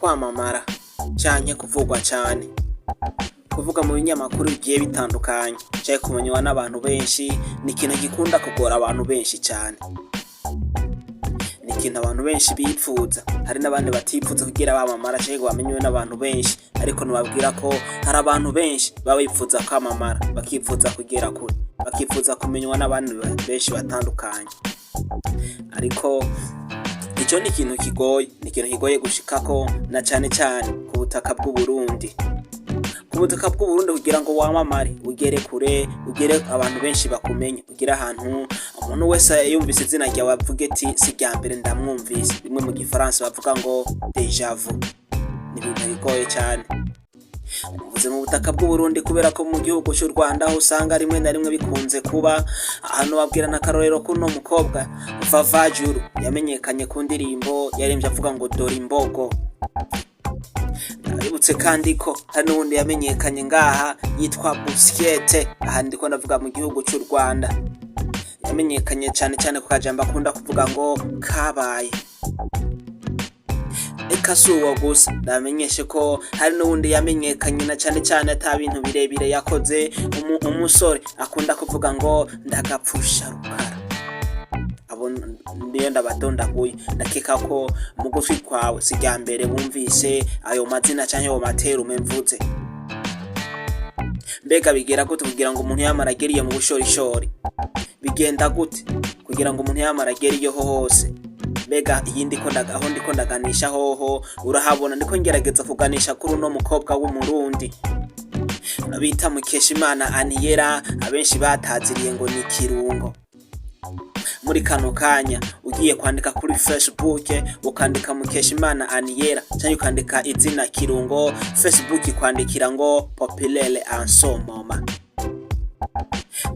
kwamamara canke kuvugwa cane, kuvuga mu binyamakuru bigiye bitandukanye canke kumenywa n'abantu benshi ni ikintu gikunda kugora abantu benshi cane. Ni ikintu abantu benshi bipfuza, hari n'abandi batipfuza kugira bamamara canke ngo bamenywe n'abantu benshi, ariko nobabwira ko hari abantu benshi baba bipfuza kwamamara, bakipfuza kugera kure, bakipfuza kumenywa n'abandi benshi batandukanye. Ariko ico ni ikintu kigoye gushikako, na cane cane ku butaka bw'u Burundi. Ku butaka bw'u Burundi kugira ngo wamamare, ugere kure, ugere abantu benshi bakumenye, ugire ahantu umuntu wese yumvise izina ryawe avuge ati si rya mbere ndamwumvise. Bimwe mu gifaransa bavuga ngo déjà vu. Ni ibintu bigoye cane. Uvuze mu butaka bw'u Burundi kubera ko mu gihugu cy'u Rwanda aho usanga rimwe na rimwe bikunze kuba ahantu babwira n'akarorero kuno mukobwa Vava Juru yamenyekanye ku ndirimbo yaremvye avuga ngo dore imbogo. Naributse kandi ko hari n'uwundi yamenyekanye ngaha yitwa Busyete, aha ndiko ndavuga mu gihugu cy'u Rwanda, yamenyekanye cane cane ku kajambo akunda kuvuga ngo kabaye. Eka si uwo gusa, ndamenyeshe ko hari n'uwundi yamenyekanye na cane cane ata bintu birebire yakoze, umusore akunda kuvuga ngo ndagapfusha rukara. Abo ndiyo ndabadondaguye, ndakeka ko mu gutwi kwawe si rya mbere wumvise ayo mazina canke ayo materume mvuze. Mbega bigera gute kugira ngo umuntu yamara ageriye mu bushorishori? Bigenda gute kugira ngo umuntu yamara ageriye hose? Mbega iyi aho ndiko ndaganisha hoho urahabona, ndiko ngerageza kuganisha kuri uno mukobwa w'umurundi bita Mukeshimana Aniela, abenshi bataziriye ngo ni Kirungo. Muri kano kanya ugiye kwandika kuri Facebook ukandika Mukeshimana Aniela canke ukandika izina Kirungo, Facebook kwandikira ngo Populaire en ce moment.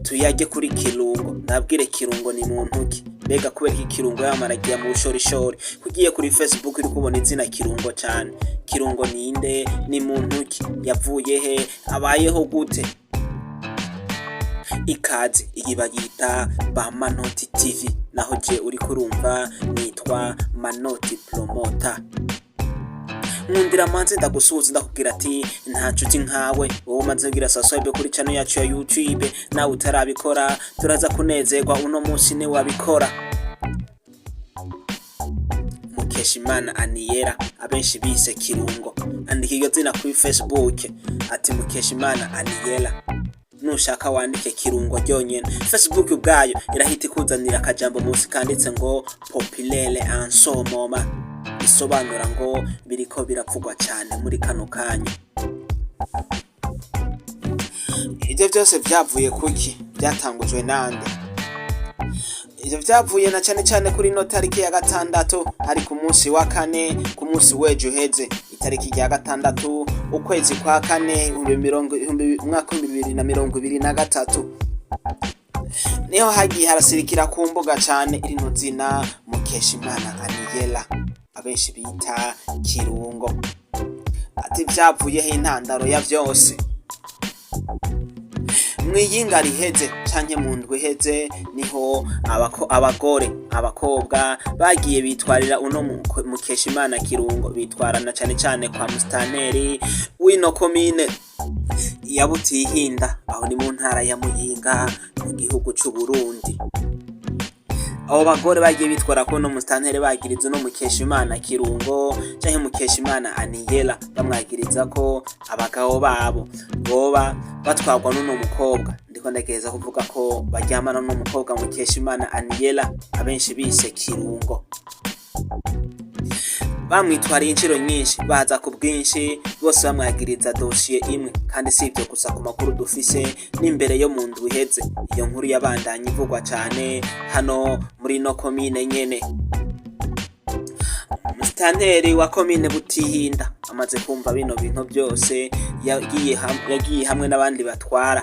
Tuyage kuri Kirungo, nabwire Kirungo ni muntu ki? Mbega kubera iki Kirungo yamaragiye mu bushorishori? Kugiye kuri Facebook uri kubona izina Kirungo cyane. Kirungo ninde? Ni muntu ki? Yavuye he? Abayeho gute? Ikaze iyi bagita ba Manoti TV, naho je uri kurumva nitwa Manoti Promoter. Nkundira manze ndagusuhuza ndakubwira ati nta nshuti nkawe, wowe umaze kugira subscribe kuri channel yacu ya YouTube, nawe utarabikora turaza kunezerwa uno munsi ne wabikora. Mukeshimana Aniela abenshi bise Kirungo, andika iryo zina kuri Facebook ati Mukeshimana Aniela, nushaka wandike Kirungo ryonyene. Facebook ubwayo irahita ikuzanira akajambo munsi kanditse ngo Populaire en ce moment, bisobanura ngo biriko biravugwa cyane muri kano kanya. Ivyo byose byavuye kuki? Byatangujwe nande? Ivyo byavuye na cyane cyane kuri no tariki ya gatandatu, hari ku munsi wa kane, ku munsi w'ejo heze, itariki ya gatandatu ukwezi kwa kane umwaka 2023, niho hagiye harasirikira ku mbuga cyane irino zina Mukeshimana Aniela, abenshi bita Kirungo. Ati byavuye he intandaro ya vyose? Mwiyinga riheze canke mu ndwi heze niho abakobwa bagiye bitwarira uno Mukeshimana Kirungo, bitwarana cane cane kwa Mustanteri w'ino komine ya Butihinda, aho ni mu ntara ya Muyinga mu gihugu c'u Burundi. Abo bagore bagiye bitwara ko no Mustanteri bagiriza no Mukeshimana Kirungo canke Mukeshimana Aniela, bamwagiriza ko abagabo babo boba batwarwa n'uno mukobwa. Ndiko ndageza kuvuga ko baryamana no mukobwa Mukeshimana Aniela, abenshi bise Kirungo. Bamwitwariye inshiro nyinshi, baza ku bwinshi, bose bamwagiriza dossier imwe, kandi si ibyo gusa ku makuru dufise n'imbere yo mu ndwi heze. Iyo nkuru yabandanye ivugwa cyane hano muri no komine nyene. Mustanteri wa komine Butihinda amaze kumva bino bintu byose, yagiye hamwe n'abandi batwara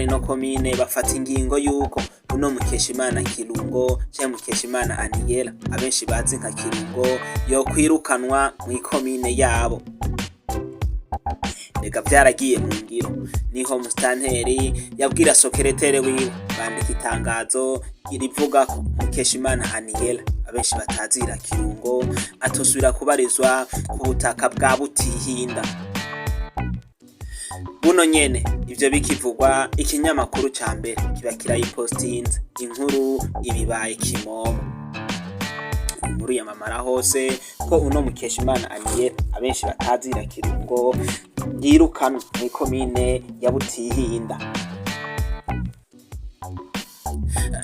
ino komine, bafata ingingo yuko uno Mukeshimana Kirungo cyangwa Mukeshimana Aniela, abenshi bazi nka Kirungo, yo kwirukanwa mu komine yabo. Reka byaragiye mu ngiro, niho Mustanteri yabwira sokeretere wiwe bandika itangazo rivuga ko Mukeshimana Aniela abenshi batazira Kirungo atosubira kubarizwa ku butaka bwa Butihinda. Buno nyene ivyo bikivugwa, ikinyamakuru ca mbere kiba kirayipostinze inkuru ibibaye kimomo. Inkuru yamamara hose ko uno Mukeshimana Aniel abenshi batazira Kirungo yirukanwe muri komine ya Butihinda.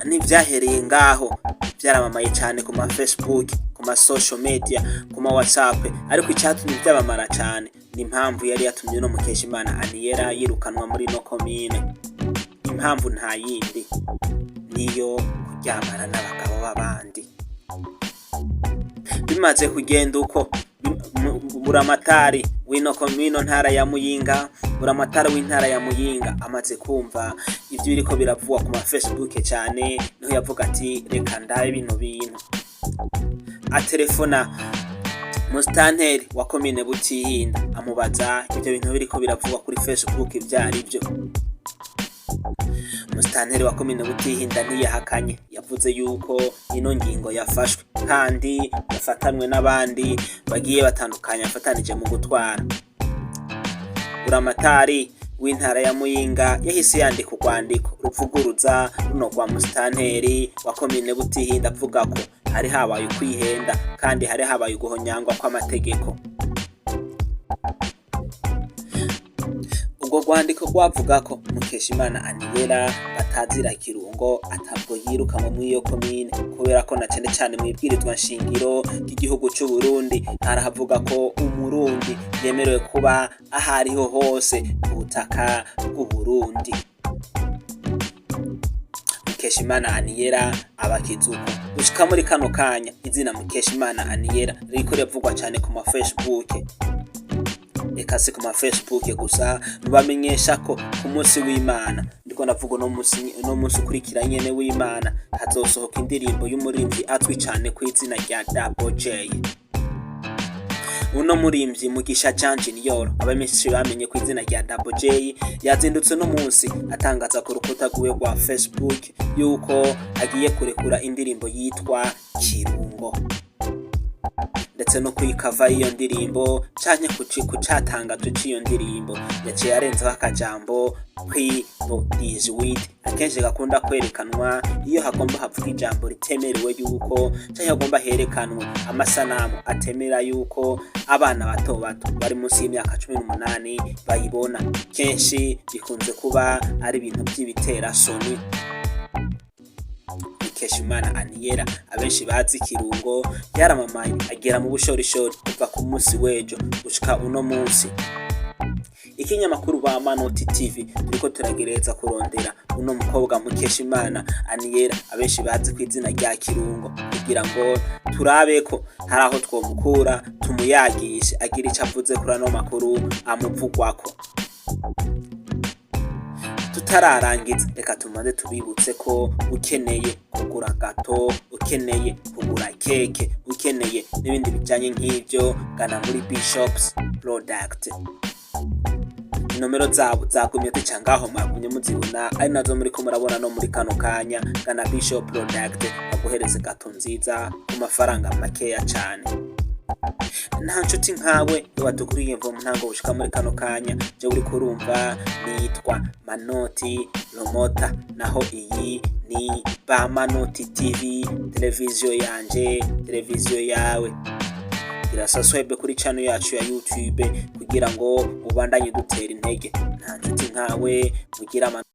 Nivyahereye ngaho vyaramamaye cane ku ma Facebook, ku ma social media, ku ma WhatsApp, ariko icatumye vyamamara cane ni impamvu yari yatumye no Mukeshimana Aniel yirukanwa muri no komine. Impamvu nta yindi niyo kuryamana n'abagabo b'abandi. Bimaze kugenda uko buramatari w'ino komine ntara ya Muyinga, buramatari w'intara ya Muyinga amaze kumva ivyo biriko biravugwa ku ma Facebook cyane, niho yavuga ati reka ndabe bino bintu. Atelefona musitanteri wa komine Butihinda amubaza ivyo bintu biriko biravugwa kuri Facebook ivyari byo. Musitanteri wa komine Butihinda ntiyahakanye, yavuze yuko ino ngingo yafashwe kandi yafatanwe n'abandi bagiye batandukanye afatanije mu gutwara. Buramatari w'intara ya Muyinga yahise yandika urwandiko ruvuguruza runo rwa musitanteri wa komine Butihinda avuga ko hari habaye kwihenda kandi hari habaye guhonyangwa kw'amategeko. Ubwo rwandiko rwavuga ko Mukeshimana Aniel batazira Kirungo atabwo yirukanwe muri iyo komine, kubera ko na cyane mu ibwirizwa nshingiro ry'igihugu cy'u Burundi harahavuga ko umurundi yemerewe kuba ahariho hose ku butaka bw'u Burundi. Mukeshimana Aniel abakizuko gushika muri kano kanya izina Mukeshimana Aniel riko rivugwa cyane ku ma Facebook. Eka si ku ma Facebook gusa, nubamenyesha ko ku munsi w'Imana, ndiko navuga no munsi ukurikira nyene w'Imana, hazosohoka indirimbo y'umuririmbyi atwi cyane ku izina rya Double J. Uno murimbyi Mugisha Jean Junior abamenyesha bamenye ku izina rya Double J yazindutse no munsi atangaza ku rukuta rwiwe rwa Facebook yuko agiye kurekura indirimbo yitwa Kirungo, ndetse no kuyikava iyo ndirimbo canke kucatangazo c'iyo ndirimbo yaciye arenzaho akajambo kwibo dizwit, akenshi gakunda kwerekanwa iyo hagomba havuga ijambo ritemerewe yuko canke hagomba herekanwa amasanamu atemera yuko abana bato bari munsi y'imyaka 18 bayibona. Kenshi bikunze kuba ari ibintu by'ibitera soni. Mukeshimana Aniel abenshi bazi Kirungo yaramamaye agera mu bushorishori kuva ku munsi wejo gushika uno munsi. Ikinyamakuru ba Manoti TV turiko turagereza kurondera uno mukobwa Mukeshimana Aniel abenshi bazi ku izina rya Kirungo, kugira ngo turabe ko hari aho twomukura tumuyagishe agira ico avuze kuri ano makuru amuvugwako. Tutararangiza reka tumaze tubibutse ko ukeneye kugura gato, ukeneye kugura keke, ukeneye n'ibindi bijanye nk'ivyo, gana muri Bishops Product. Nomero zabo zagumye zicangaho mwagumye muzibona, ari nazo muri ko murabona no muri kano kanya. Gana Bishop Product baguhereze gato nziza ku mafaranga makeya cyane. Nta nshuti nkawe watuguriye mvo ntango gushika muri kano kanya je uri kurumva nitwa Manoti Lomota, naho iyi ni ba Manoti TV, televiziyo yanje, televiziyo yawe. Irasaswebe kuri channel yacu ya YouTube kugira ngo ubandanye dutera intege. Nta nshuti nkawe mugira